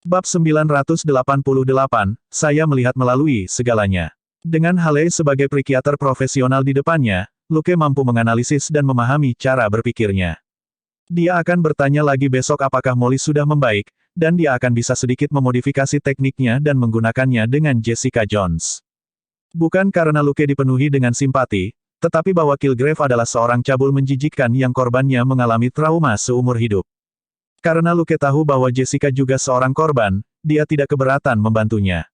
Bab 988, saya melihat melalui segalanya. Dengan Haley sebagai psikiater profesional di depannya, Luke mampu menganalisis dan memahami cara berpikirnya. Dia akan bertanya lagi besok apakah Molly sudah membaik, dan dia akan bisa sedikit memodifikasi tekniknya dan menggunakannya dengan Jessica Jones. Bukan karena Luke dipenuhi dengan simpati, tetapi bahwa Kilgrave adalah seorang cabul menjijikkan yang korbannya mengalami trauma seumur hidup. Karena Luke tahu bahwa Jessica juga seorang korban, dia tidak keberatan membantunya.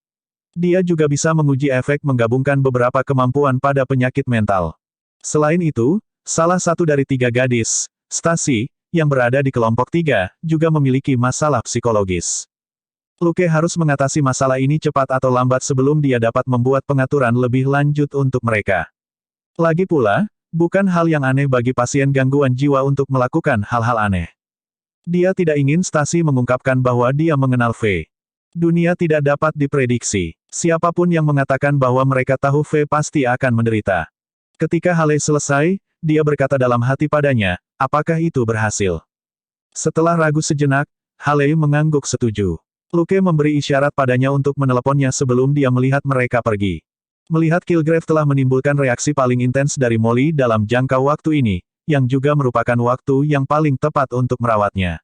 Dia juga bisa menguji efek menggabungkan beberapa kemampuan pada penyakit mental. Selain itu, salah satu dari 3 gadis, Stacy, yang berada di kelompok 3, juga memiliki masalah psikologis. Luke harus mengatasi masalah ini cepat atau lambat sebelum dia dapat membuat pengaturan lebih lanjut untuk mereka. Lagi pula, bukan hal yang aneh bagi pasien gangguan jiwa untuk melakukan hal-hal aneh. Dia tidak ingin Stacy mengungkapkan bahwa dia mengenal Faye. Dunia tidak dapat diprediksi. Siapapun yang mengatakan bahwa mereka tahu Faye pasti akan menderita. Ketika Haley selesai, dia berkata dalam hati padanya, apakah itu berhasil? Setelah ragu sejenak, Haley mengangguk setuju. Luke memberi isyarat padanya untuk meneleponnya sebelum dia melihat mereka pergi. Melihat Kilgrave telah menimbulkan reaksi paling intens dari Molly dalam jangka waktu ini, yang juga merupakan waktu yang paling tepat untuk merawatnya.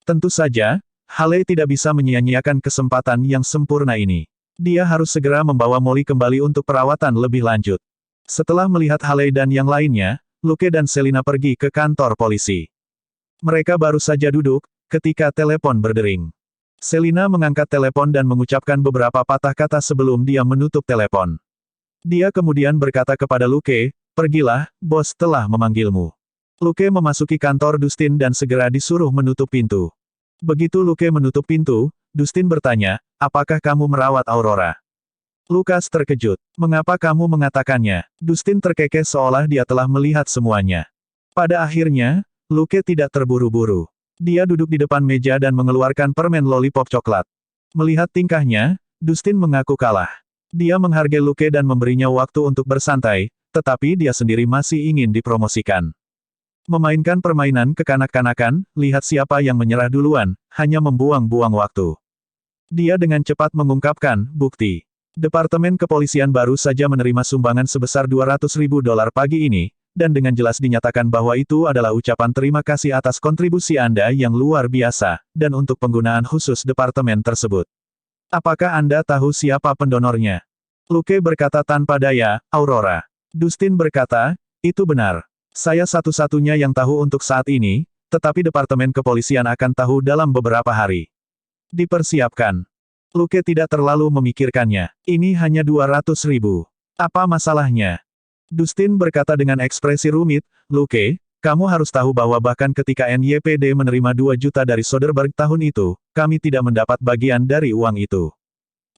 Tentu saja, Haley tidak bisa menyia-nyiakan kesempatan yang sempurna ini. Dia harus segera membawa Molly kembali untuk perawatan lebih lanjut. Setelah melihat Haley dan yang lainnya, Luke dan Selina pergi ke kantor polisi. Mereka baru saja duduk, ketika telepon berdering. Selina mengangkat telepon dan mengucapkan beberapa patah kata sebelum dia menutup telepon. Dia kemudian berkata kepada Luke, pergilah, bos telah memanggilmu. Luke memasuki kantor Dustin dan segera disuruh menutup pintu. Begitu Luke menutup pintu, Dustin bertanya, apakah kamu merawat Aurora? Lukas terkejut. Mengapa kamu mengatakannya? Dustin terkekeh seolah dia telah melihat semuanya. Pada akhirnya, Luke tidak terburu-buru. Dia duduk di depan meja dan mengeluarkan permen lollipop coklat. Melihat tingkahnya, Dustin mengaku kalah. Dia menghargai Luke dan memberinya waktu untuk bersantai, tetapi dia sendiri masih ingin dipromosikan. Memainkan permainan kekanak-kanakan, lihat siapa yang menyerah duluan, hanya membuang-buang waktu. Dia dengan cepat mengungkapkan, bukti. Departemen Kepolisian baru saja menerima sumbangan sebesar $200.000 pagi ini, dan dengan jelas dinyatakan bahwa itu adalah ucapan terima kasih atas kontribusi Anda yang luar biasa, dan untuk penggunaan khusus departemen tersebut. Apakah Anda tahu siapa pendonornya? Luke berkata tanpa daya, Aurora. Dustin berkata, itu benar. Saya satu-satunya yang tahu untuk saat ini, tetapi Departemen Kepolisian akan tahu dalam beberapa hari. Dipersiapkan. Luke tidak terlalu memikirkannya. Ini hanya 200.000. Apa masalahnya? Dustin berkata dengan ekspresi rumit, Luke, kamu harus tahu bahwa bahkan ketika NYPD menerima 2 juta dari Soderbergh tahun itu, kami tidak mendapat bagian dari uang itu.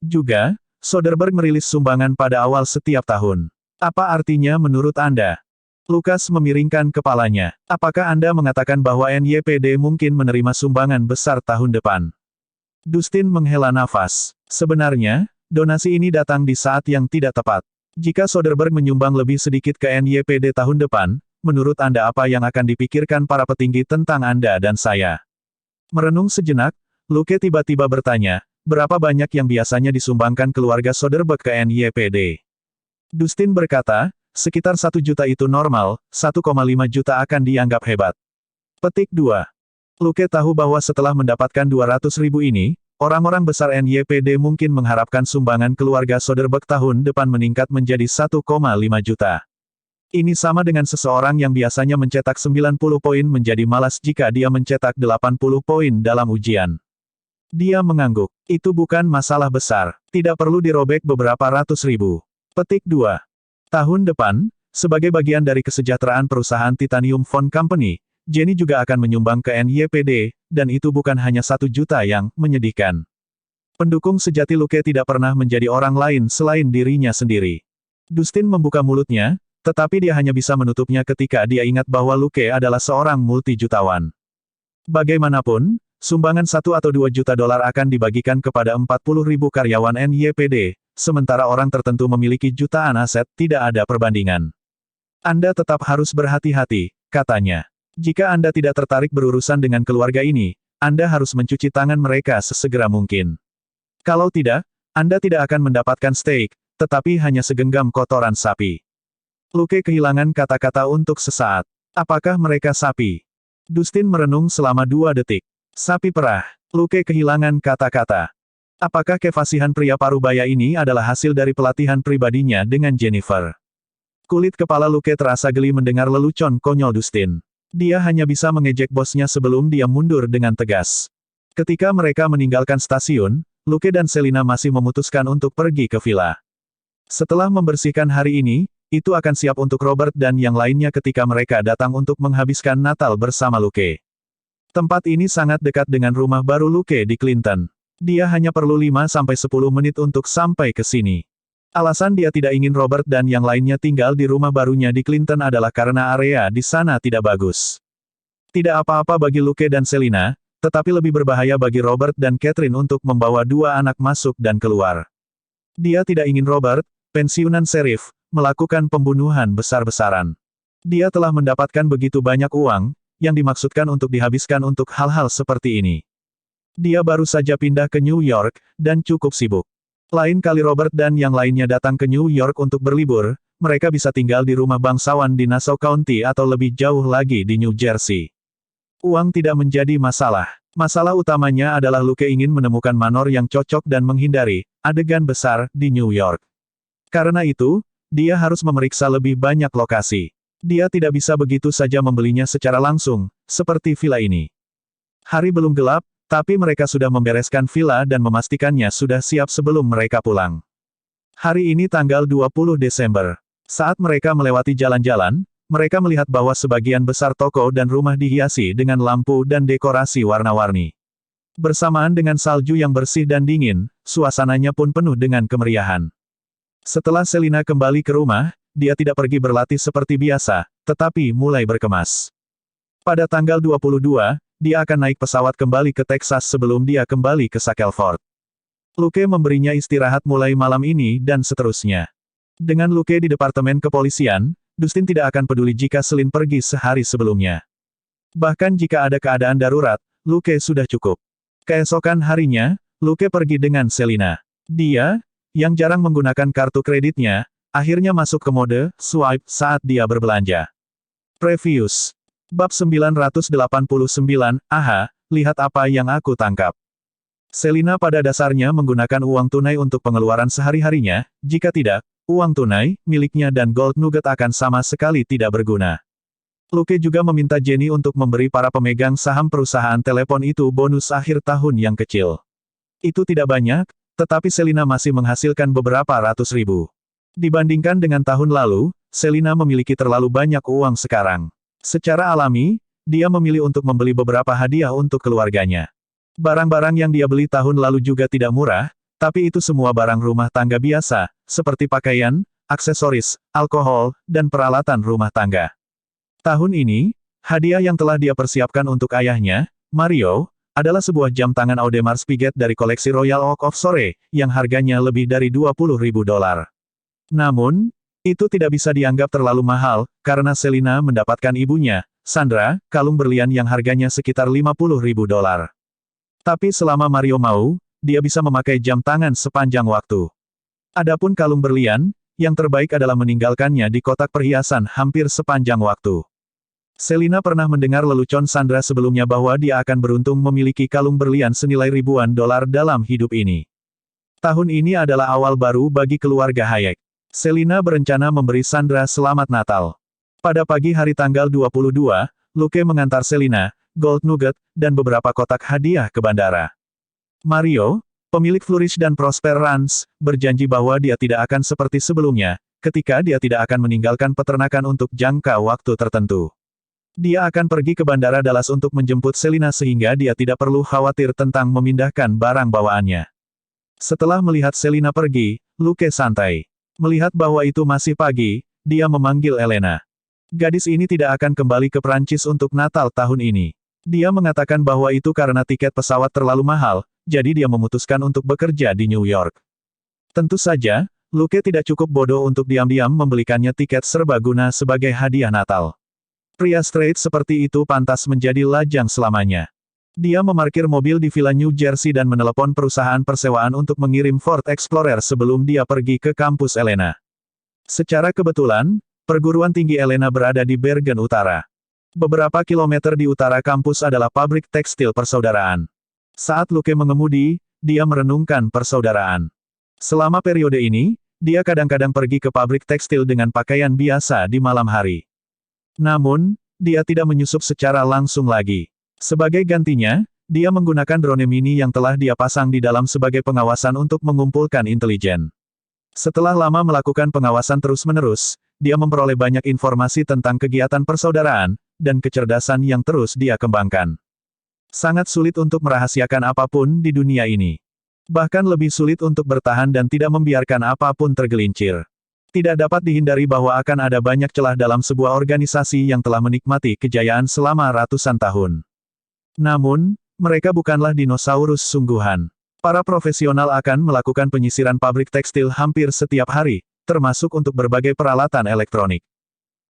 Juga, Soderbergh merilis sumbangan pada awal setiap tahun. Apa artinya menurut Anda? Lukas memiringkan kepalanya. Apakah Anda mengatakan bahwa NYPD mungkin menerima sumbangan besar tahun depan? Dustin menghela nafas. Sebenarnya, donasi ini datang di saat yang tidak tepat. Jika Soderbergh menyumbang lebih sedikit ke NYPD tahun depan, menurut Anda apa yang akan dipikirkan para petinggi tentang Anda dan saya? Merenung sejenak, Luke tiba-tiba bertanya, berapa banyak yang biasanya disumbangkan keluarga Soderbergh ke NYPD? Dustin berkata, sekitar 1 juta itu normal, 1,5 juta akan dianggap hebat. Petik 2. Luke tahu bahwa setelah mendapatkan 200.000 ini, orang-orang besar NYPD mungkin mengharapkan sumbangan keluarga Soderbergh tahun depan meningkat menjadi 1,5 juta. Ini sama dengan seseorang yang biasanya mencetak 90 poin menjadi malas jika dia mencetak 80 poin dalam ujian. Dia mengangguk. Itu bukan masalah besar. Tidak perlu dirobek beberapa ratus ribu. Petik 2. Tahun depan, sebagai bagian dari kesejahteraan perusahaan Titanium Phone Company, Jenny juga akan menyumbang ke NYPD, dan itu bukan hanya 1 juta yang menyedihkan. Pendukung sejati Luke tidak pernah menjadi orang lain selain dirinya sendiri. Dustin membuka mulutnya, tetapi dia hanya bisa menutupnya ketika dia ingat bahwa Luke adalah seorang multijutawan. Bagaimanapun, sumbangan 1 atau 2 juta dolar akan dibagikan kepada 40.000 karyawan NYPD, sementara orang tertentu memiliki jutaan aset, tidak ada perbandingan. Anda tetap harus berhati-hati, katanya. Jika Anda tidak tertarik berurusan dengan keluarga ini, Anda harus mencuci tangan mereka sesegera mungkin. Kalau tidak, Anda tidak akan mendapatkan steak, tetapi hanya segenggam kotoran sapi. Luke kehilangan kata-kata untuk sesaat. Apakah mereka sapi? Dustin merenung selama 2 detik. Sapi perah. Luke kehilangan kata-kata. Apakah kefasihan pria parubaya ini adalah hasil dari pelatihan pribadinya dengan Jennifer? Kulit kepala Luke terasa geli mendengar lelucon konyol Dustin. Dia hanya bisa mengejek bosnya sebelum dia mundur dengan tegas. Ketika mereka meninggalkan stasiun, Luke dan Selina masih memutuskan untuk pergi ke villa. Setelah membersihkan hari ini, itu akan siap untuk Robert dan yang lainnya ketika mereka datang untuk menghabiskan Natal bersama Luke. Tempat ini sangat dekat dengan rumah baru Luke di Clinton. Dia hanya perlu 5-10 menit untuk sampai ke sini. Alasan dia tidak ingin Robert dan yang lainnya tinggal di rumah barunya di Clinton adalah karena area di sana tidak bagus. Tidak apa-apa bagi Luke dan Selina, tetapi lebih berbahaya bagi Robert dan Catherine untuk membawa 2 anak masuk dan keluar. Dia tidak ingin Robert, pensiunan serif, melakukan pembunuhan besar-besaran. Dia telah mendapatkan begitu banyak uang, yang dimaksudkan untuk dihabiskan untuk hal-hal seperti ini. Dia baru saja pindah ke New York, dan cukup sibuk. Lain kali Robert dan yang lainnya datang ke New York untuk berlibur, mereka bisa tinggal di rumah bangsawan di Nassau County atau lebih jauh lagi di New Jersey. Uang tidak menjadi masalah. Masalah utamanya adalah Luke ingin menemukan manor yang cocok dan menghindari adegan besar di New York. Karena itu, dia harus memeriksa lebih banyak lokasi. Dia tidak bisa begitu saja membelinya secara langsung, seperti villa ini. Hari belum gelap, tapi mereka sudah membereskan villa dan memastikannya sudah siap sebelum mereka pulang. Hari ini tanggal 20 Desember. Saat mereka melewati jalan-jalan, mereka melihat bahwa sebagian besar toko dan rumah dihiasi dengan lampu dan dekorasi warna-warni. Bersamaan dengan salju yang bersih dan dingin, suasananya pun penuh dengan kemeriahan. Setelah Selina kembali ke rumah, dia tidak pergi berlatih seperti biasa, tetapi mulai berkemas. Pada tanggal 22, dia akan naik pesawat kembali ke Texas sebelum dia kembali ke Shackelford. Luke memberinya istirahat mulai malam ini dan seterusnya. Dengan Luke di departemen kepolisian, Dustin tidak akan peduli jika Selin pergi sehari sebelumnya. Bahkan jika ada keadaan darurat, Luke sudah cukup. Keesokan harinya, Luke pergi dengan Selina. Dia, yang jarang menggunakan kartu kreditnya, akhirnya masuk ke mode swipe saat dia berbelanja. Previous. Bab 989, aha, lihat apa yang aku tangkap. Selina pada dasarnya menggunakan uang tunai untuk pengeluaran sehari-harinya, jika tidak, uang tunai, miliknya dan gold nugget akan sama sekali tidak berguna. Luke juga meminta Jenny untuk memberi para pemegang saham perusahaan telepon itu bonus akhir tahun yang kecil. Itu tidak banyak, tetapi Selina masih menghasilkan beberapa ratus ribu. Dibandingkan dengan tahun lalu, Selina memiliki terlalu banyak uang sekarang. Secara alami, dia memilih untuk membeli beberapa hadiah untuk keluarganya. Barang-barang yang dia beli tahun lalu juga tidak murah, tapi itu semua barang rumah tangga biasa, seperti pakaian, aksesoris, alkohol, dan peralatan rumah tangga. Tahun ini, hadiah yang telah dia persiapkan untuk ayahnya, Mario, adalah sebuah jam tangan Audemars Piguet dari koleksi Royal Oak of Surrey, yang harganya lebih dari $20.000. Namun, itu tidak bisa dianggap terlalu mahal, karena Selina mendapatkan ibunya, Sandra, kalung berlian yang harganya sekitar $50.000. Tapi selama Mario mau, dia bisa memakai jam tangan sepanjang waktu. Adapun kalung berlian, yang terbaik adalah meninggalkannya di kotak perhiasan hampir sepanjang waktu. Selina pernah mendengar lelucon Sandra sebelumnya bahwa dia akan beruntung memiliki kalung berlian senilai ribuan dolar dalam hidup ini. Tahun ini adalah awal baru bagi keluarga Hayek. Selina berencana memberi Sandra selamat Natal. Pada pagi hari tanggal 22, Luke mengantar Selina, gold nugget, dan beberapa kotak hadiah ke bandara. Mario, pemilik Flourish dan Prosper Ranch, berjanji bahwa dia tidak akan seperti sebelumnya, ketika dia tidak akan meninggalkan peternakan untuk jangka waktu tertentu. Dia akan pergi ke Bandara Dallas untuk menjemput Selina sehingga dia tidak perlu khawatir tentang memindahkan barang bawaannya. Setelah melihat Selina pergi, Luke santai. Melihat bahwa itu masih pagi, dia memanggil Elena. Gadis ini tidak akan kembali ke Prancis untuk Natal tahun ini. Dia mengatakan bahwa itu karena tiket pesawat terlalu mahal, jadi dia memutuskan untuk bekerja di New York. Tentu saja, Luke tidak cukup bodoh untuk diam-diam membelikannya tiket serbaguna sebagai hadiah Natal. Pria straight seperti itu pantas menjadi lajang selamanya. Dia memarkir mobil di Villa New Jersey dan menelepon perusahaan persewaan untuk mengirim Ford Explorer sebelum dia pergi ke kampus Elena. Secara kebetulan, perguruan tinggi Elena berada di Bergen Utara. Beberapa kilometer di utara kampus adalah pabrik tekstil persaudaraan. Saat Luke mengemudi, dia merenungkan persaudaraan. Selama periode ini, dia kadang-kadang pergi ke pabrik tekstil dengan pakaian biasa di malam hari. Namun, dia tidak menyusup secara langsung lagi. Sebagai gantinya, dia menggunakan drone mini yang telah dia pasang di dalam sebagai pengawasan untuk mengumpulkan intelijen. Setelah lama melakukan pengawasan terus-menerus, dia memperoleh banyak informasi tentang kegiatan persaudaraan, dan kecerdasan yang terus dia kembangkan. Sangat sulit untuk merahasiakan apapun di dunia ini. Bahkan lebih sulit untuk bertahan dan tidak membiarkan apapun tergelincir. Tidak dapat dihindari bahwa akan ada banyak celah dalam sebuah organisasi yang telah menikmati kejayaan selama ratusan tahun. Namun, mereka bukanlah dinosaurus sungguhan. Para profesional akan melakukan penyisiran pabrik tekstil hampir setiap hari, termasuk untuk berbagai peralatan elektronik.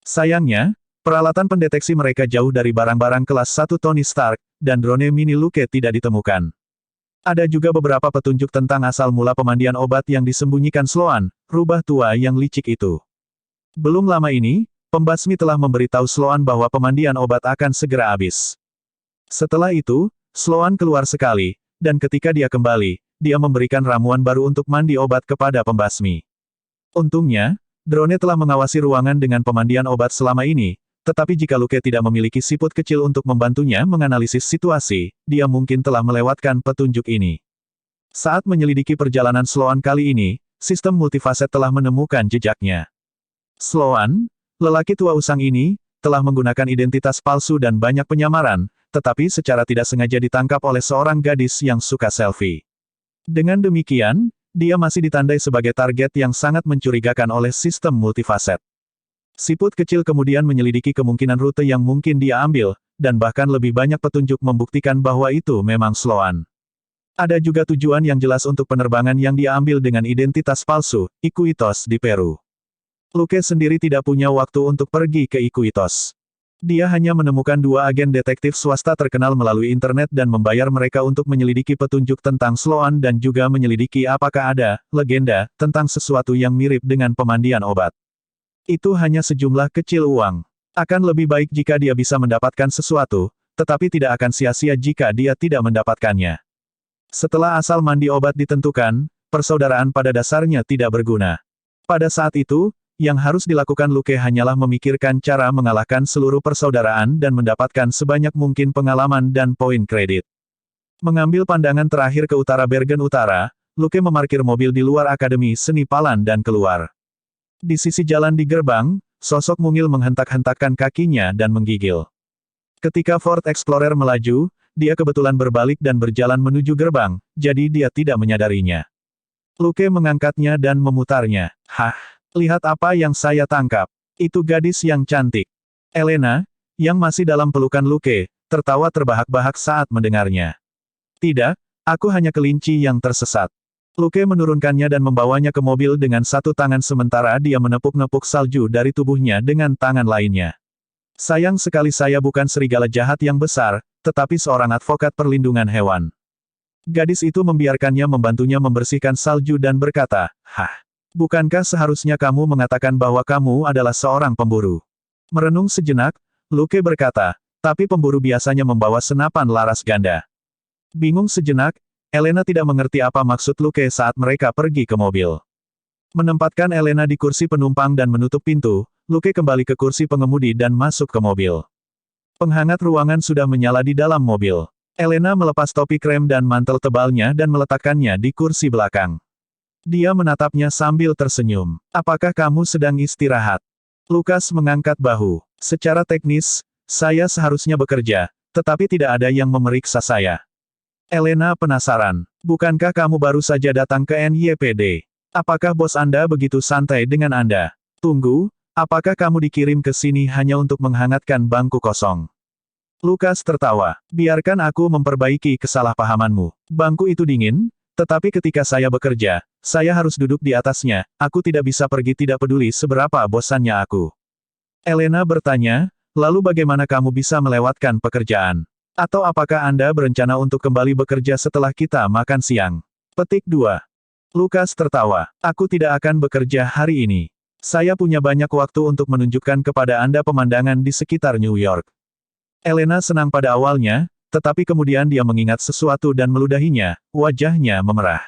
Sayangnya, peralatan pendeteksi mereka jauh dari barang-barang kelas 1 Tony Stark, dan drone mini Luke tidak ditemukan. Ada juga beberapa petunjuk tentang asal mula pemandian obat yang disembunyikan Sloan, rubah tua yang licik itu. Belum lama ini, pembasmi telah memberitahu Sloan bahwa pemandian obat akan segera habis. Setelah itu, Sloan keluar sekali, dan ketika dia kembali, dia memberikan ramuan baru untuk mandi obat kepada pembasmi. Untungnya, drone telah mengawasi ruangan dengan pemandian obat selama ini, tetapi jika Luke tidak memiliki siput kecil untuk membantunya menganalisis situasi, dia mungkin telah melewatkan petunjuk ini. Saat menyelidiki perjalanan Sloan kali ini, sistem multifaset telah menemukan jejaknya. Sloan, lelaki tua usang ini, telah menggunakan identitas palsu dan banyak penyamaran, tetapi secara tidak sengaja ditangkap oleh seorang gadis yang suka selfie. Dengan demikian, dia masih ditandai sebagai target yang sangat mencurigakan oleh sistem multifaset. Siput kecil kemudian menyelidiki kemungkinan rute yang mungkin dia ambil, dan bahkan lebih banyak petunjuk membuktikan bahwa itu memang Sloan. Ada juga tujuan yang jelas untuk penerbangan yang dia ambil dengan identitas palsu, Iquitos di Peru. Luke sendiri tidak punya waktu untuk pergi ke Iquitos. Dia hanya menemukan 2 agen detektif swasta terkenal melalui internet dan membayar mereka untuk menyelidiki petunjuk tentang Sloan dan juga menyelidiki apakah ada legenda tentang sesuatu yang mirip dengan pemandian obat. Itu hanya sejumlah kecil uang. Akan lebih baik jika dia bisa mendapatkan sesuatu, tetapi tidak akan sia-sia jika dia tidak mendapatkannya. Setelah asal mandi obat ditentukan, persaudaraan pada dasarnya tidak berguna. Pada saat itu, yang harus dilakukan Luke hanyalah memikirkan cara mengalahkan seluruh persaudaraan dan mendapatkan sebanyak mungkin pengalaman dan poin kredit. Mengambil pandangan terakhir ke utara Bergen Utara, Luke memarkir mobil di luar Akademi Seni Palan dan keluar. Di sisi jalan di gerbang, sosok mungil menghentak-hentakkan kakinya dan menggigil. Ketika Ford Explorer melaju, dia kebetulan berbalik dan berjalan menuju gerbang, jadi dia tidak menyadarinya. Luke mengangkatnya dan memutarnya. Hah? Lihat apa yang saya tangkap. Itu gadis yang cantik. Elena, yang masih dalam pelukan Luke, tertawa terbahak-bahak saat mendengarnya. Tidak, aku hanya kelinci yang tersesat. Luke menurunkannya dan membawanya ke mobil dengan satu tangan sementara dia menepuk-nepuk salju dari tubuhnya dengan tangan lainnya. Sayang sekali saya bukan serigala jahat yang besar, tetapi seorang advokat perlindungan hewan. Gadis itu membiarkannya membantunya membersihkan salju dan berkata, "Hah? Bukankah seharusnya kamu mengatakan bahwa kamu adalah seorang pemburu?" Merenung sejenak, Luke berkata, "Tapi pemburu biasanya membawa senapan laras ganda." Bingung sejenak, Elena tidak mengerti apa maksud Luke saat mereka pergi ke mobil. Menempatkan Elena di kursi penumpang dan menutup pintu, Luke kembali ke kursi pengemudi dan masuk ke mobil. Penghangat ruangan sudah menyala di dalam mobil. Elena melepas topi krem dan mantel tebalnya dan meletakkannya di kursi belakang. Dia menatapnya sambil tersenyum. "Apakah kamu sedang istirahat?" Lukas mengangkat bahu. "Secara teknis, saya seharusnya bekerja, tetapi tidak ada yang memeriksa saya." Elena penasaran. "Bukankah kamu baru saja datang ke NYPD? Apakah bos Anda begitu santai dengan Anda? Tunggu, apakah kamu dikirim ke sini hanya untuk menghangatkan bangku kosong?" Lukas tertawa. "Biarkan aku memperbaiki kesalahpahamanmu. Bangku itu dingin, tetapi ketika saya bekerja, saya harus duduk di atasnya, aku tidak bisa pergi tidak peduli seberapa bosannya aku." Elena bertanya, "Lalu bagaimana kamu bisa melewatkan pekerjaan?" Atau apakah Anda berencana untuk kembali bekerja setelah kita makan siang? Petik 2. Lukas tertawa. Aku tidak akan bekerja hari ini. Saya punya banyak waktu untuk menunjukkan kepada Anda pemandangan di sekitar New York. Elena senang pada awalnya, tetapi kemudian dia mengingat sesuatu dan meludahinya, wajahnya memerah.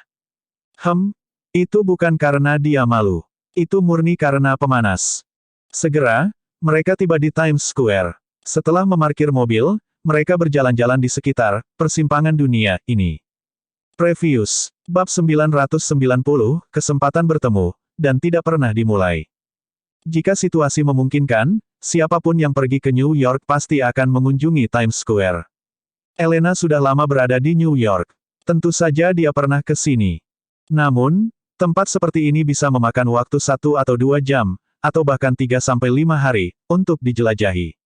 Itu bukan karena dia malu. Itu murni karena pemanas. Segera, mereka tiba di Times Square. Setelah memarkir mobil, mereka berjalan-jalan di sekitar persimpangan dunia ini. Previous, bab 990, kesempatan bertemu, dan tidak pernah dimulai. Jika situasi memungkinkan, siapapun yang pergi ke New York pasti akan mengunjungi Times Square. Elena sudah lama berada di New York. Tentu saja dia pernah ke sini. Namun, tempat seperti ini bisa memakan waktu 1 atau 2 jam, atau bahkan 3-5 hari, untuk dijelajahi.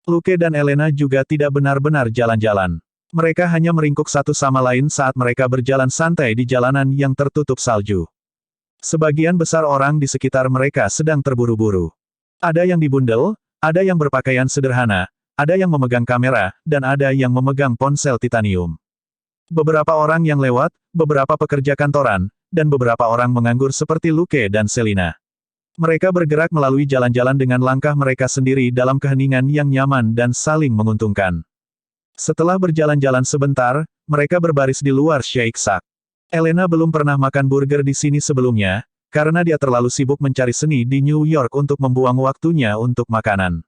Luke dan Elena juga tidak benar-benar jalan-jalan. Mereka hanya meringkuk satu sama lain saat mereka berjalan santai di jalanan yang tertutup salju. Sebagian besar orang di sekitar mereka sedang terburu-buru. Ada yang dibundel, ada yang berpakaian sederhana, ada yang memegang kamera, dan ada yang memegang ponsel titanium. Beberapa orang yang lewat, beberapa pekerja kantoran, dan beberapa orang menganggur seperti Luke dan Selina. Mereka bergerak melalui jalan-jalan dengan langkah mereka sendiri dalam keheningan yang nyaman dan saling menguntungkan. Setelah berjalan-jalan sebentar, mereka berbaris di luar Shake Shack. Elena belum pernah makan burger di sini sebelumnya, karena dia terlalu sibuk mencari seni di New York untuk membuang waktunya untuk makanan.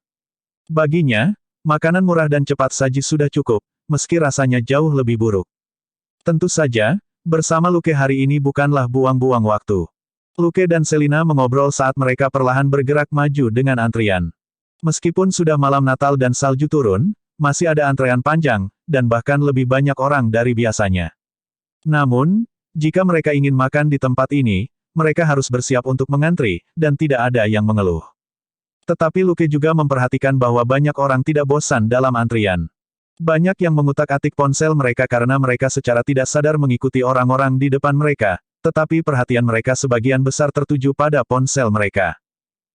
Baginya, makanan murah dan cepat saji sudah cukup, meski rasanya jauh lebih buruk. Tentu saja, bersama Luke hari ini bukanlah buang-buang waktu. Luke dan Selina mengobrol saat mereka perlahan bergerak maju dengan antrian. Meskipun sudah malam Natal dan salju turun, masih ada antrean panjang, dan bahkan lebih banyak orang dari biasanya. Namun, jika mereka ingin makan di tempat ini, mereka harus bersiap untuk mengantri, dan tidak ada yang mengeluh. Tetapi Luke juga memperhatikan bahwa banyak orang tidak bosan dalam antrian. Banyak yang mengutak-atik ponsel mereka karena mereka secara tidak sadar mengikuti orang-orang di depan mereka, tetapi perhatian mereka sebagian besar tertuju pada ponsel mereka.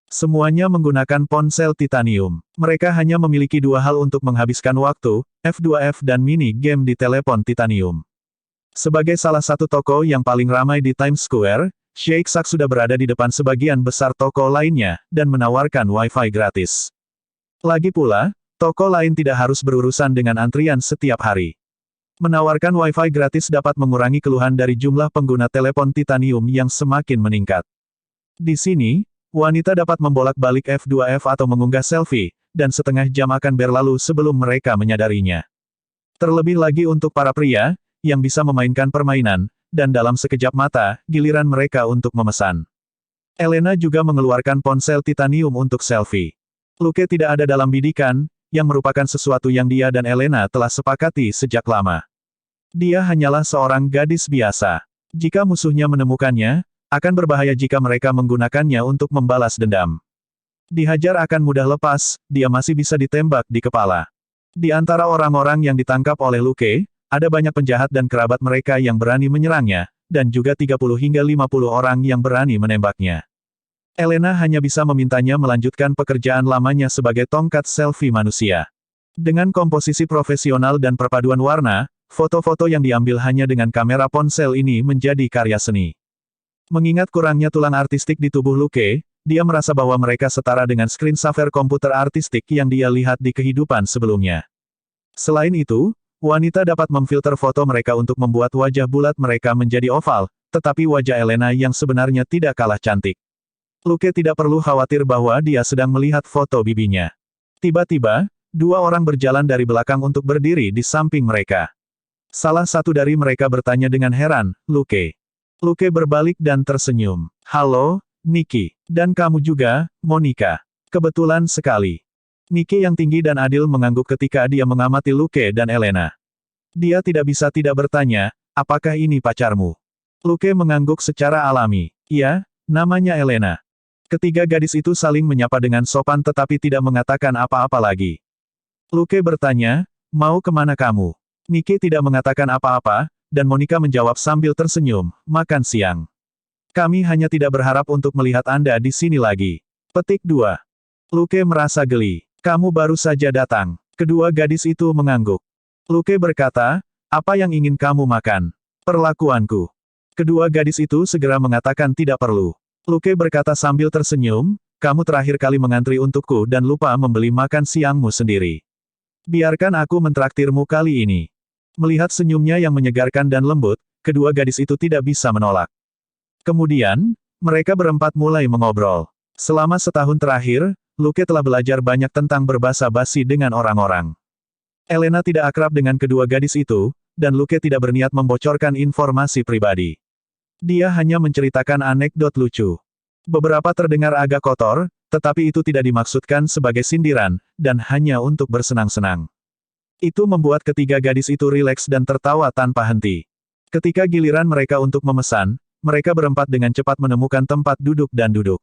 Semuanya menggunakan ponsel titanium. Mereka hanya memiliki 2 hal untuk menghabiskan waktu, F2F dan mini game di telepon titanium. Sebagai salah satu toko yang paling ramai di Times Square, Shake Shack sudah berada di depan sebagian besar toko lainnya, dan menawarkan Wi-Fi gratis. Lagi pula, toko lain tidak harus berurusan dengan antrian setiap hari. Menawarkan Wi-Fi gratis dapat mengurangi keluhan dari jumlah pengguna telepon titanium yang semakin meningkat. Di sini, wanita dapat membolak-balik F2F atau mengunggah selfie, dan setengah jam akan berlalu sebelum mereka menyadarinya. Terlebih lagi untuk para pria, yang bisa memainkan permainan, dan dalam sekejap mata, giliran mereka untuk memesan. Elena juga mengeluarkan ponsel titanium untuk selfie. Luke tidak ada dalam bidikan, yang merupakan sesuatu yang dia dan Elena telah sepakati sejak lama. Dia hanyalah seorang gadis biasa. Jika musuhnya menemukannya, akan berbahaya jika mereka menggunakannya untuk membalas dendam. Dihajar akan mudah lepas, dia masih bisa ditembak di kepala. Di antara orang-orang yang ditangkap oleh Luke, ada banyak penjahat dan kerabat mereka yang berani menyerangnya, dan juga 30 hingga 50 orang yang berani menembaknya. Elena hanya bisa memintanya melanjutkan pekerjaan lamanya sebagai tongkat selfie manusia. Dengan komposisi profesional dan perpaduan warna, foto-foto yang diambil hanya dengan kamera ponsel ini menjadi karya seni. Mengingat kurangnya tulang artistik di tubuh Luke, dia merasa bahwa mereka setara dengan screensaver komputer artistik yang dia lihat di kehidupan sebelumnya. Selain itu, wanita dapat memfilter foto mereka untuk membuat wajah bulat mereka menjadi oval, tetapi wajah Elena yang sebenarnya tidak kalah cantik. Luke tidak perlu khawatir bahwa dia sedang melihat foto bibinya. Tiba-tiba, 2 orang berjalan dari belakang untuk berdiri di samping mereka. Salah satu dari mereka bertanya dengan heran, Luke. Luke berbalik dan tersenyum. Halo, Nikki. Dan kamu juga, Monica. Kebetulan sekali. Nikki yang tinggi dan adil mengangguk ketika dia mengamati Luke dan Elena. Dia tidak bisa tidak bertanya, apakah ini pacarmu? Luke mengangguk secara alami. Iya, namanya Elena. Ketiga gadis itu saling menyapa dengan sopan tetapi tidak mengatakan apa-apa lagi. Luke bertanya, mau kemana kamu? Nikki tidak mengatakan apa-apa, dan Monica menjawab sambil tersenyum, makan siang. Kami hanya tidak berharap untuk melihat Anda di sini lagi. Petik 2. Luke merasa geli. Kamu baru saja datang. Kedua gadis itu mengangguk. Luke berkata, apa yang ingin kamu makan? Perlakuanku. Kedua gadis itu segera mengatakan tidak perlu. Luke berkata sambil tersenyum, kamu terakhir kali mengantri untukku dan lupa membeli makan siangmu sendiri. Biarkan aku mentraktirmu kali ini. Melihat senyumnya yang menyegarkan dan lembut, kedua gadis itu tidak bisa menolak. Kemudian, mereka berempat mulai mengobrol. Selama setahun terakhir, Luke telah belajar banyak tentang berbasa-basi dengan orang-orang. Elena tidak akrab dengan kedua gadis itu, dan Luke tidak berniat membocorkan informasi pribadi. Dia hanya menceritakan anekdot lucu. Beberapa terdengar agak kotor, tetapi itu tidak dimaksudkan sebagai sindiran, dan hanya untuk bersenang-senang. Itu membuat ketiga gadis itu rileks dan tertawa tanpa henti. Ketika giliran mereka untuk memesan, mereka berempat dengan cepat menemukan tempat duduk dan duduk.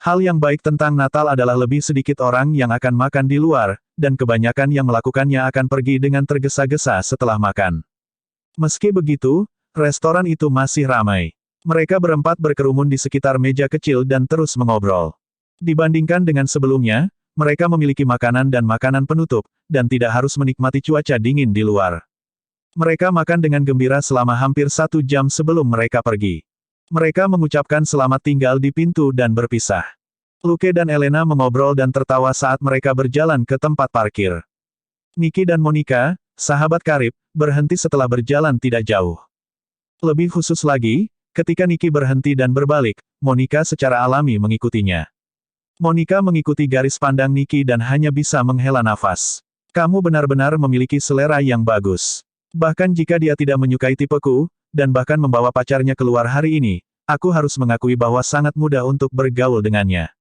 Hal yang baik tentang Natal adalah lebih sedikit orang yang akan makan di luar, dan kebanyakan yang melakukannya akan pergi dengan tergesa-gesa setelah makan. Meski begitu, restoran itu masih ramai. Mereka berempat berkerumun di sekitar meja kecil dan terus mengobrol. Dibandingkan dengan sebelumnya, mereka memiliki makanan dan makanan penutup, dan tidak harus menikmati cuaca dingin di luar. Mereka makan dengan gembira selama hampir 1 jam sebelum mereka pergi. Mereka mengucapkan selamat tinggal di pintu dan berpisah. Luke dan Elena mengobrol dan tertawa saat mereka berjalan ke tempat parkir. Nikki dan Monica, sahabat karib, berhenti setelah berjalan tidak jauh. Lebih khusus lagi, ketika Nikki berhenti dan berbalik, Monica secara alami mengikutinya. Monica mengikuti garis pandang Nikki dan hanya bisa menghela nafas. Kamu benar-benar memiliki selera yang bagus. Bahkan jika dia tidak menyukai tipeku, dan bahkan membawa pacarnya keluar hari ini, aku harus mengakui bahwa sangat mudah untuk bergaul dengannya.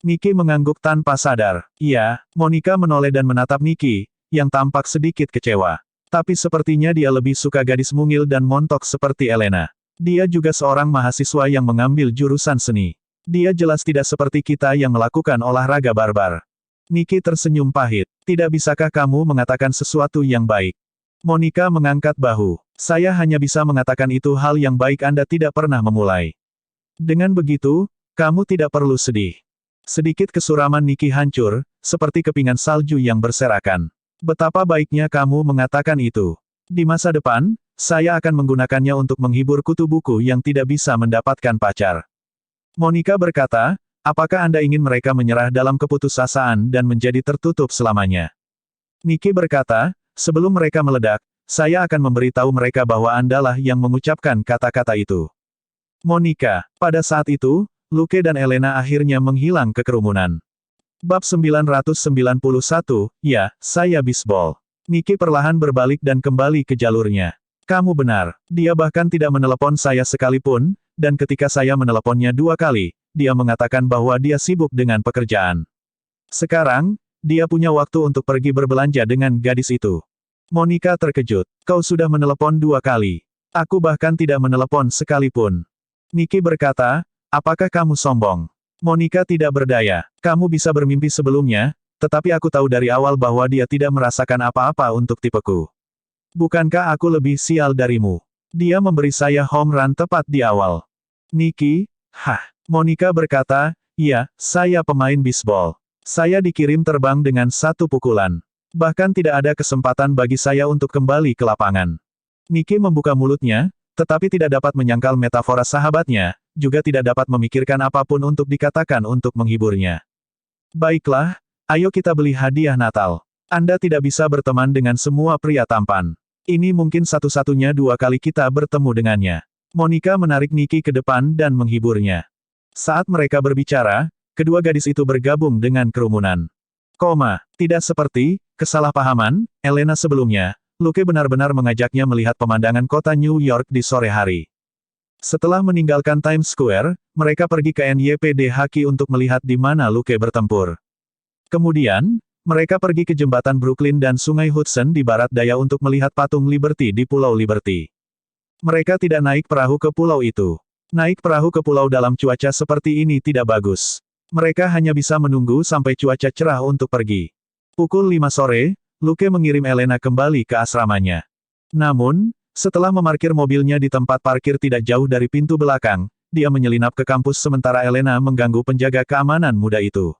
Nikki mengangguk tanpa sadar. Iya, Monica menoleh dan menatap Nikki, yang tampak sedikit kecewa. Tapi sepertinya dia lebih suka gadis mungil dan montok seperti Elena. Dia juga seorang mahasiswa yang mengambil jurusan seni. Dia jelas tidak seperti kita yang melakukan olahraga barbar. Nikki tersenyum pahit. Tidak bisakah kamu mengatakan sesuatu yang baik? Monica mengangkat bahu. Saya hanya bisa mengatakan itu hal yang baik Anda tidak pernah memulai. Dengan begitu, kamu tidak perlu sedih. Sedikit kesuraman Nikki hancur, seperti kepingan salju yang berserakan. Betapa baiknya kamu mengatakan itu. Di masa depan, saya akan menggunakannya untuk menghibur kutu buku yang tidak bisa mendapatkan pacar. Monica berkata, apakah Anda ingin mereka menyerah dalam keputusasaan dan menjadi tertutup selamanya? Nikki berkata, sebelum mereka meledak, saya akan memberitahu mereka bahwa Andalah yang mengucapkan kata-kata itu. Monica, pada saat itu, Luke dan Elena akhirnya menghilang ke kerumunan. Bab 991, ya, saya bisbol. Nikki perlahan berbalik dan kembali ke jalurnya. Kamu benar, dia bahkan tidak menelepon saya sekalipun, dan ketika saya meneleponnya 2 kali, dia mengatakan bahwa dia sibuk dengan pekerjaan. Sekarang, dia punya waktu untuk pergi berbelanja dengan gadis itu. Monica terkejut. Kau sudah menelepon 2 kali. Aku bahkan tidak menelepon sekalipun. Nikki berkata, apakah kamu sombong? Monica tidak berdaya. Kamu bisa bermimpi sebelumnya, tetapi aku tahu dari awal bahwa dia tidak merasakan apa-apa untuk tipeku. Bukankah aku lebih sial darimu? Dia memberi saya home run tepat di awal. Nikki, Monica berkata, iya, saya pemain bisbol. Saya dikirim terbang dengan 1 pukulan. Bahkan tidak ada kesempatan bagi saya untuk kembali ke lapangan. Nikki membuka mulutnya, tetapi tidak dapat menyangkal metafora sahabatnya, juga tidak dapat memikirkan apapun untuk dikatakan untuk menghiburnya. Baiklah, ayo kita beli hadiah Natal. Anda tidak bisa berteman dengan semua pria tampan. Ini mungkin satu-satunya 2 kali kita bertemu dengannya. Monica menarik Nikki ke depan dan menghiburnya. Saat mereka berbicara, kedua gadis itu bergabung dengan kerumunan. Tidak seperti kesalahpahaman, Elena sebelumnya, Luke benar-benar mengajaknya melihat pemandangan kota New York di sore hari. Setelah meninggalkan Times Square, mereka pergi ke NYPD Haki untuk melihat di mana Luke bertempur. Kemudian, mereka pergi ke jembatan Brooklyn dan Sungai Hudson di barat daya untuk melihat patung Liberty di Pulau Liberty. Mereka tidak naik perahu ke pulau itu. Naik perahu ke pulau dalam cuaca seperti ini tidak bagus. Mereka hanya bisa menunggu sampai cuaca cerah untuk pergi. Pukul 5 sore, Luke mengirim Elena kembali ke asramanya. Namun, setelah memarkir mobilnya di tempat parkir tidak jauh dari pintu belakang, dia menyelinap ke kampus sementara Elena mengganggu penjaga keamanan muda itu.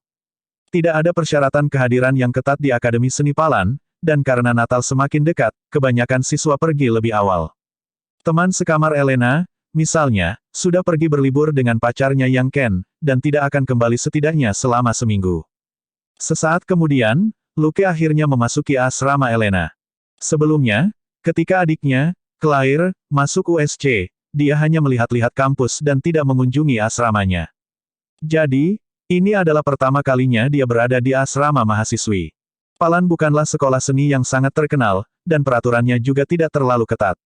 Tidak ada persyaratan kehadiran yang ketat di Akademi Seni Palan, dan karena Natal semakin dekat, kebanyakan siswa pergi lebih awal. Teman sekamar Elena, misalnya, sudah pergi berlibur dengan pacarnya yang Ken, dan tidak akan kembali setidaknya selama seminggu. Sesaat kemudian, Luke akhirnya memasuki asrama Elena. Sebelumnya, ketika adiknya, Claire, masuk USC, dia hanya melihat-lihat kampus dan tidak mengunjungi asramanya. Jadi, ini adalah pertama kalinya dia berada di asrama mahasiswi. Palan bukanlah sekolah seni yang sangat terkenal, dan peraturannya juga tidak terlalu ketat.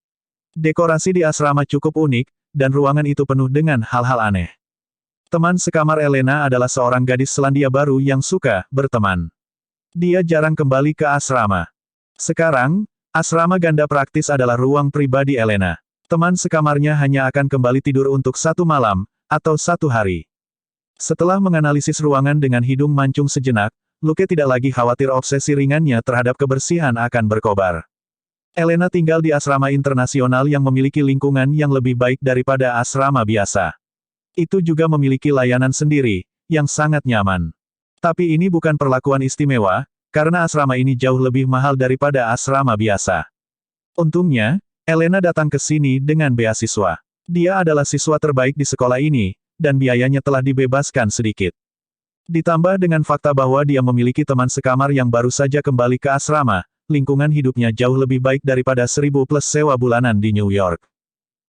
Dekorasi di asrama cukup unik, dan ruangan itu penuh dengan hal-hal aneh. Teman sekamar Elena adalah seorang gadis Selandia Baru yang suka berteman. Dia jarang kembali ke asrama. Sekarang, asrama ganda praktis adalah ruang pribadi Elena. Teman sekamarnya hanya akan kembali tidur untuk 1 malam, atau 1 hari. Setelah menganalisis ruangan dengan hidung mancung sejenak, Luke tidak lagi khawatir obsesi ringannya terhadap kebersihan akan berkobar. Elena tinggal di asrama internasional yang memiliki lingkungan yang lebih baik daripada asrama biasa. Itu juga memiliki layanan sendiri, yang sangat nyaman. Tapi ini bukan perlakuan istimewa, karena asrama ini jauh lebih mahal daripada asrama biasa. Untungnya, Elena datang ke sini dengan beasiswa. Dia adalah siswa terbaik di sekolah ini, dan biayanya telah dibebaskan sedikit. Ditambah dengan fakta bahwa dia memiliki teman sekamar yang baru saja kembali ke asrama, lingkungan hidupnya jauh lebih baik daripada 1.000 plus sewa bulanan di New York.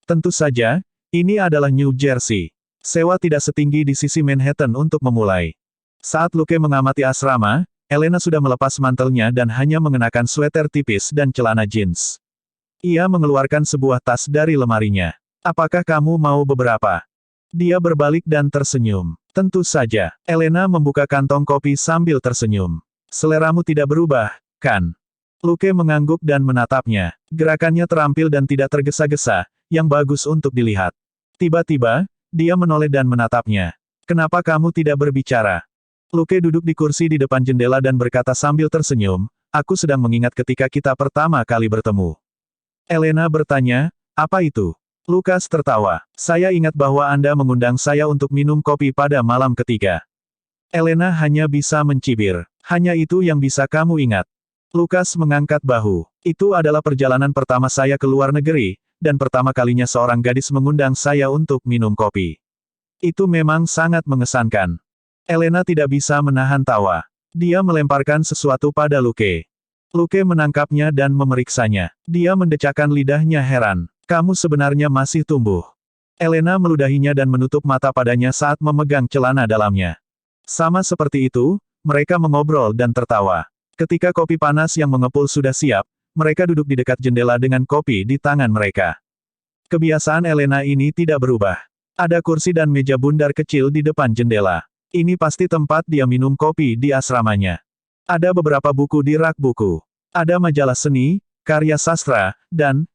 Tentu saja, ini adalah New Jersey. Sewa tidak setinggi di sisi Manhattan untuk memulai. Saat Luke mengamati asrama, Elena sudah melepas mantelnya dan hanya mengenakan sweater tipis dan celana jeans. Ia mengeluarkan sebuah tas dari lemarinya. Apakah kamu mau beberapa? Dia berbalik dan tersenyum. Tentu saja. Elena membuka kantong kopi sambil tersenyum. Seleramu tidak berubah, kan? Luke mengangguk dan menatapnya. Gerakannya terampil dan tidak tergesa-gesa, yang bagus untuk dilihat. Tiba-tiba, dia menoleh dan menatapnya. Kenapa kamu tidak berbicara? Luke duduk di kursi di depan jendela dan berkata sambil tersenyum, aku sedang mengingat ketika kita pertama kali bertemu. Elena bertanya, apa itu? Lukas tertawa. Saya ingat bahwa Anda mengundang saya untuk minum kopi pada malam ketiga. Elena hanya bisa mencibir. Hanya itu yang bisa kamu ingat. Lukas mengangkat bahu. Itu adalah perjalanan pertama saya ke luar negeri, dan pertama kalinya seorang gadis mengundang saya untuk minum kopi. Itu memang sangat mengesankan. Elena tidak bisa menahan tawa. Dia melemparkan sesuatu pada Luke. Luke menangkapnya dan memeriksanya. Dia mendecakkan lidahnya heran. Kamu sebenarnya masih tumbuh. Elena meludahinya dan menutup mata padanya saat memegang celana dalamnya. Sama seperti itu, mereka mengobrol dan tertawa. Ketika kopi panas yang mengepul sudah siap, mereka duduk di dekat jendela dengan kopi di tangan mereka. Kebiasaan Elena ini tidak berubah. Ada kursi dan meja bundar kecil di depan jendela. Ini pasti tempat dia minum kopi di asramanya. Ada beberapa buku di rak buku. Ada majalah seni, karya sastra, dan,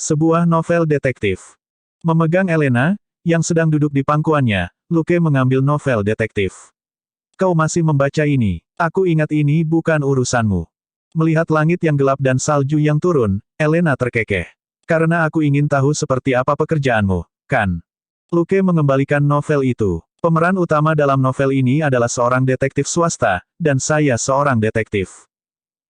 sebuah novel detektif. Memegang Elena, yang sedang duduk di pangkuannya, Luke mengambil novel detektif. Kau masih membaca ini. Aku ingat ini bukan urusanmu. Melihat langit yang gelap dan salju yang turun, Elena terkekeh. Karena aku ingin tahu seperti apa pekerjaanmu, kan? Luke mengembalikan novel itu. Pemeran utama dalam novel ini adalah seorang detektif swasta, dan saya seorang detektif.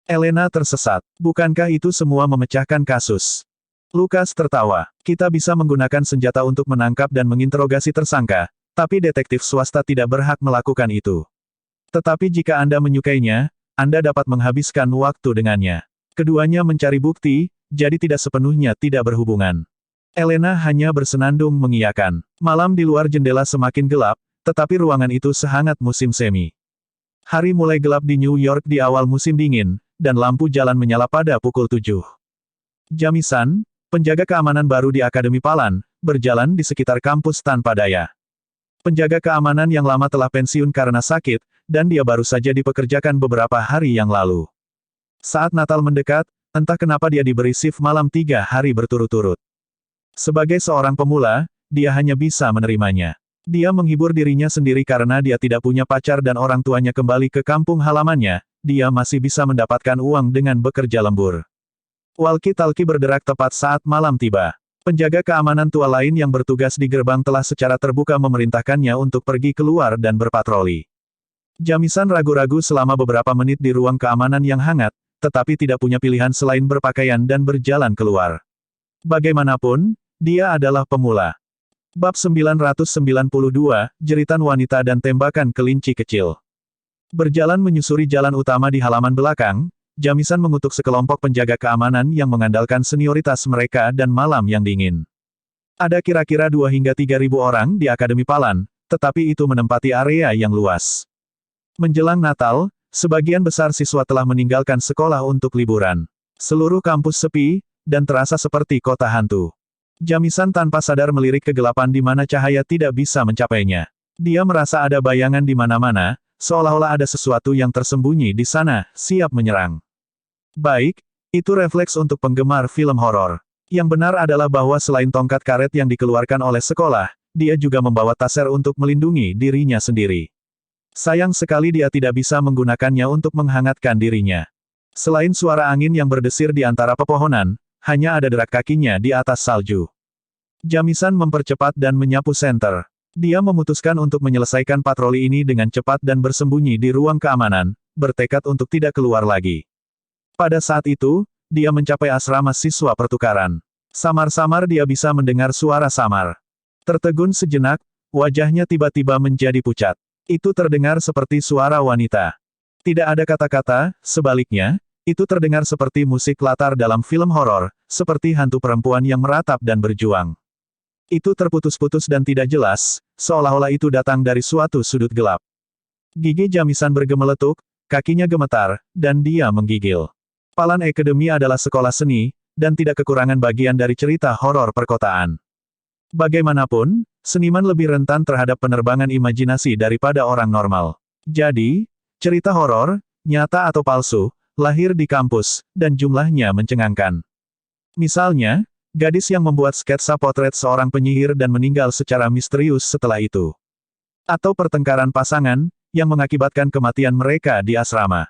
Elena tersesat. Bukankah itu semua memecahkan kasus? Lukas tertawa. Kita bisa menggunakan senjata untuk menangkap dan menginterogasi tersangka, tapi detektif swasta tidak berhak melakukan itu. Tetapi jika Anda menyukainya, Anda dapat menghabiskan waktu dengannya. Keduanya mencari bukti, jadi tidak sepenuhnya tidak berhubungan. Elena hanya bersenandung mengiyakan. Malam di luar jendela semakin gelap, tetapi ruangan itu sehangat musim semi. Hari mulai gelap di New York di awal musim dingin, dan lampu jalan menyala pada pukul 7. Jamisan, penjaga keamanan baru di Akademi Palan, berjalan di sekitar kampus tanpa daya. Penjaga keamanan yang lama telah pensiun karena sakit, dan dia baru saja dipekerjakan beberapa hari yang lalu. Saat Natal mendekat, entah kenapa dia diberi shift malam 3 hari berturut-turut. Sebagai seorang pemula, dia hanya bisa menerimanya. Dia menghibur dirinya sendiri karena dia tidak punya pacar dan orang tuanya kembali ke kampung halamannya, dia masih bisa mendapatkan uang dengan bekerja lembur. Walkie-talkie berderak tepat saat malam tiba. Penjaga keamanan tua lain yang bertugas di gerbang telah secara terbuka memerintahkannya untuk pergi keluar dan berpatroli. Jamisan ragu-ragu selama beberapa menit di ruang keamanan yang hangat, tetapi tidak punya pilihan selain berpakaian dan berjalan keluar. Bagaimanapun, dia adalah pemula. Bab 992, Jeritan Wanita dan Tembakan Kelinci Kecil. Berjalan menyusuri jalan utama di halaman belakang, Jamisan mengutuk sekelompok penjaga keamanan yang mengandalkan senioritas mereka dan malam yang dingin. Ada kira-kira 2 hingga 3.000 orang di Akademi Palan, tetapi itu menempati area yang luas. Menjelang Natal, sebagian besar siswa telah meninggalkan sekolah untuk liburan. Seluruh kampus sepi, dan terasa seperti kota hantu. Jamisan tanpa sadar melirik kegelapan di mana cahaya tidak bisa mencapainya. Dia merasa ada bayangan di mana-mana, seolah-olah ada sesuatu yang tersembunyi di sana, siap menyerang. Baik, itu refleks untuk penggemar film horor. Yang benar adalah bahwa selain tongkat karet yang dikeluarkan oleh sekolah, dia juga membawa taser untuk melindungi dirinya sendiri. Sayang sekali dia tidak bisa menggunakannya untuk menghangatkan dirinya. Selain suara angin yang berdesir di antara pepohonan, hanya ada derak kakinya di atas salju. Jamisan mempercepat dan menyapu senter. Dia memutuskan untuk menyelesaikan patroli ini dengan cepat dan bersembunyi di ruang keamanan, bertekad untuk tidak keluar lagi. Pada saat itu, dia mencapai asrama siswa pertukaran. Samar-samar dia bisa mendengar suara samar. Tertegun sejenak, wajahnya tiba-tiba menjadi pucat. Itu terdengar seperti suara wanita. Tidak ada kata-kata, sebaliknya, itu terdengar seperti musik latar dalam film horor, seperti hantu perempuan yang meratap dan berjuang. Itu terputus-putus dan tidak jelas, seolah-olah itu datang dari suatu sudut gelap. Gigi Jamisan bergemeletuk, kakinya gemetar, dan dia menggigil. Palan Academy adalah sekolah seni, dan tidak kekurangan bagian dari cerita horor perkotaan. Bagaimanapun, seniman lebih rentan terhadap penerbangan imajinasi daripada orang normal. Jadi, cerita horor, nyata atau palsu, lahir di kampus, dan jumlahnya mencengangkan. Misalnya, gadis yang membuat sketsa potret seorang penyihir dan meninggal secara misterius setelah itu. Atau pertengkaran pasangan, yang mengakibatkan kematian mereka di asrama.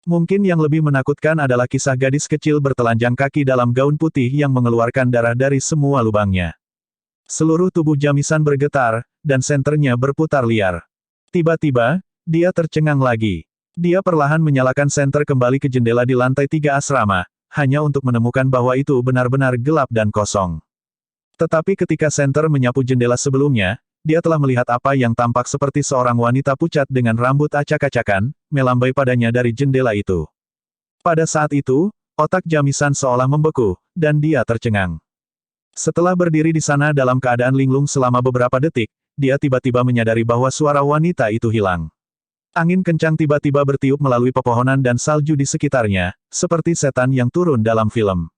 Mungkin yang lebih menakutkan adalah kisah gadis kecil bertelanjang kaki dalam gaun putih yang mengeluarkan darah dari semua lubangnya. Seluruh tubuh Jamisan bergetar, dan senternya berputar liar. Tiba-tiba, dia tercengang lagi. Dia perlahan menyalakan senter kembali ke jendela di lantai 3 asrama, hanya untuk menemukan bahwa itu benar-benar gelap dan kosong. Tetapi ketika senter menyapu jendela sebelumnya, dia telah melihat apa yang tampak seperti seorang wanita pucat dengan rambut acak-acakan, melambai padanya dari jendela itu. Pada saat itu, otak Jamisan seolah membeku, dan dia tercengang. Setelah berdiri di sana dalam keadaan linglung selama beberapa detik, dia tiba-tiba menyadari bahwa suara wanita itu hilang. Angin kencang tiba-tiba bertiup melalui pepohonan dan salju di sekitarnya, seperti setan yang turun dalam film.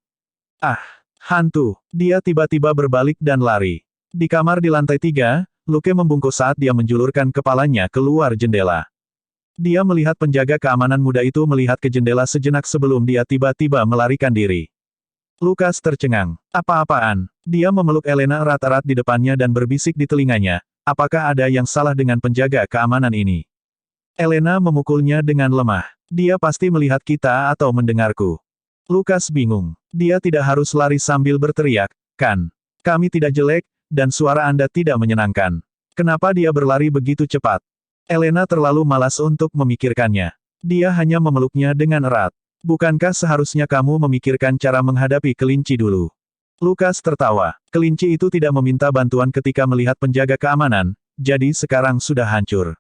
Ah, hantu! Dia tiba-tiba berbalik dan lari. Di kamar di lantai 3, Luke membungkuk saat dia menjulurkan kepalanya keluar jendela. Dia melihat penjaga keamanan muda itu melihat ke jendela sejenak sebelum dia tiba-tiba melarikan diri. Lukas tercengang. Apa-apaan? Dia memeluk Elena erat-erat di depannya dan berbisik di telinganya, apakah ada yang salah dengan penjaga keamanan ini? Elena memukulnya dengan lemah. Dia pasti melihat kita atau mendengarku. Lukas bingung. Dia tidak harus lari sambil berteriak, kan? Kami tidak jelek, dan suara Anda tidak menyenangkan. Kenapa dia berlari begitu cepat? Elena terlalu malas untuk memikirkannya. Dia hanya memeluknya dengan erat. Bukankah seharusnya kamu memikirkan cara menghadapi kelinci dulu? Lukas tertawa. Kelinci itu tidak meminta bantuan ketika melihat penjaga keamanan, jadi sekarang sudah hancur.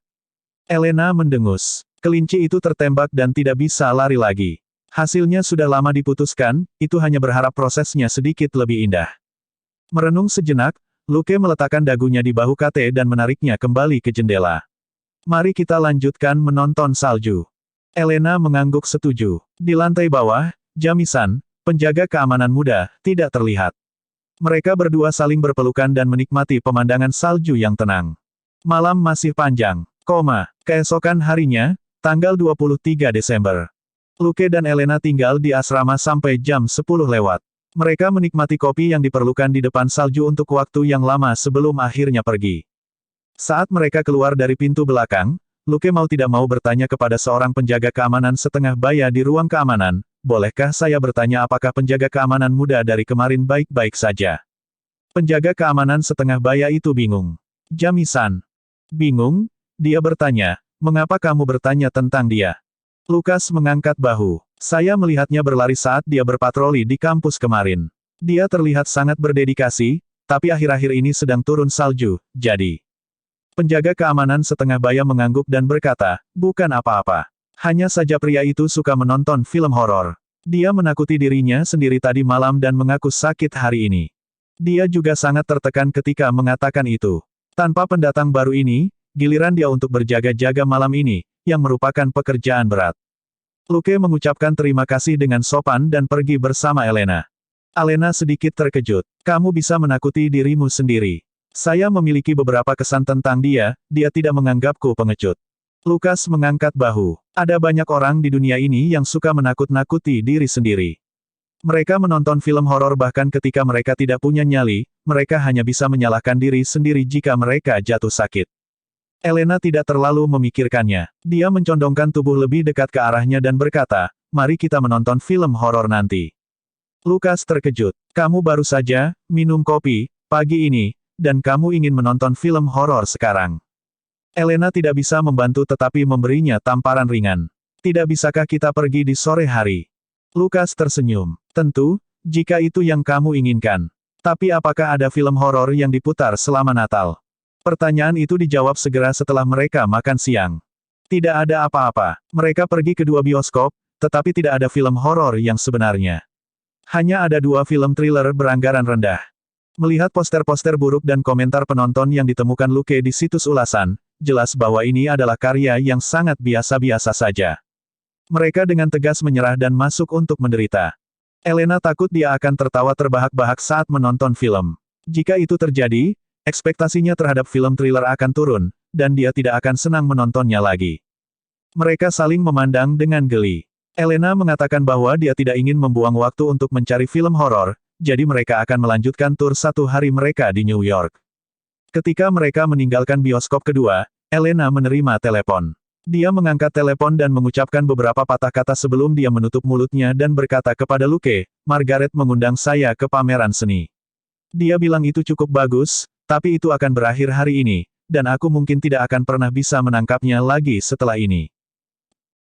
Elena mendengus. Kelinci itu tertembak dan tidak bisa lari lagi. Hasilnya sudah lama diputuskan, itu hanya berharap prosesnya sedikit lebih indah. Merenung sejenak, Luke meletakkan dagunya di bahu Kate dan menariknya kembali ke jendela. Mari kita lanjutkan menonton salju. Elena mengangguk setuju. Di lantai bawah, Jamisan, penjaga keamanan muda, tidak terlihat. Mereka berdua saling berpelukan dan menikmati pemandangan salju yang tenang. Malam masih panjang. Keesokan harinya, tanggal 23 Desember. Luke dan Elena tinggal di asrama sampai jam 10 lewat. Mereka menikmati kopi yang diperlukan di depan salju untuk waktu yang lama sebelum akhirnya pergi. Saat mereka keluar dari pintu belakang, Luke mau tidak mau bertanya kepada seorang penjaga keamanan setengah baya di ruang keamanan, bolehkah saya bertanya apakah penjaga keamanan muda dari kemarin baik-baik saja? Penjaga keamanan setengah baya itu bingung. Jamisan. Bingung? Dia bertanya, mengapa kamu bertanya tentang dia? Lukas mengangkat bahu. Saya melihatnya berlari saat dia berpatroli di kampus kemarin. Dia terlihat sangat berdedikasi, tapi akhir-akhir ini sedang turun salju, jadi. Penjaga keamanan setengah baya mengangguk dan berkata, bukan apa-apa. Hanya saja pria itu suka menonton film horor. Dia menakuti dirinya sendiri tadi malam dan mengaku sakit hari ini. Dia juga sangat tertekan ketika mengatakan itu. Tanpa pendatang baru ini, giliran dia untuk berjaga-jaga malam ini, yang merupakan pekerjaan berat. Luke mengucapkan terima kasih dengan sopan dan pergi bersama Elena. Alena sedikit terkejut. Kamu bisa menakuti dirimu sendiri. Saya memiliki beberapa kesan tentang dia tidak menganggapku pengecut. Lukas mengangkat bahu. Ada banyak orang di dunia ini yang suka menakut-nakuti diri sendiri. Mereka menonton film horor bahkan ketika mereka tidak punya nyali, mereka hanya bisa menyalahkan diri sendiri jika mereka jatuh sakit. Elena tidak terlalu memikirkannya. Dia mencondongkan tubuh lebih dekat ke arahnya dan berkata, mari kita menonton film horor nanti. Lukas terkejut. Kamu baru saja minum kopi pagi ini, dan kamu ingin menonton film horor sekarang. Elena tidak bisa membantu tetapi memberinya tamparan ringan. Tidak bisakah kita pergi di sore hari? Lukas tersenyum. Tentu, jika itu yang kamu inginkan. Tapi apakah ada film horor yang diputar selama Natal? Pertanyaan itu dijawab segera setelah mereka makan siang. Tidak ada apa-apa. Mereka pergi ke 2 bioskop, tetapi tidak ada film horor yang sebenarnya. Hanya ada 2 film thriller beranggaran rendah. Melihat poster-poster buruk dan komentar penonton yang ditemukan Luke di situs ulasan, jelas bahwa ini adalah karya yang sangat biasa-biasa saja. Mereka dengan tegas menyerah dan masuk untuk menderita. Elena takut dia akan tertawa terbahak-bahak saat menonton film. Jika itu terjadi, ekspektasinya terhadap film thriller akan turun, dan dia tidak akan senang menontonnya lagi. Mereka saling memandang dengan geli. Elena mengatakan bahwa dia tidak ingin membuang waktu untuk mencari film horor, jadi mereka akan melanjutkan tur 1 hari mereka di New York. Ketika mereka meninggalkan bioskop kedua, Elena menerima telepon. Dia mengangkat telepon dan mengucapkan beberapa patah kata sebelum dia menutup mulutnya dan berkata kepada Luke, Margaret mengundang saya ke pameran seni. Dia bilang itu cukup bagus, tapi itu akan berakhir hari ini, dan aku mungkin tidak akan pernah bisa menangkapnya lagi setelah ini.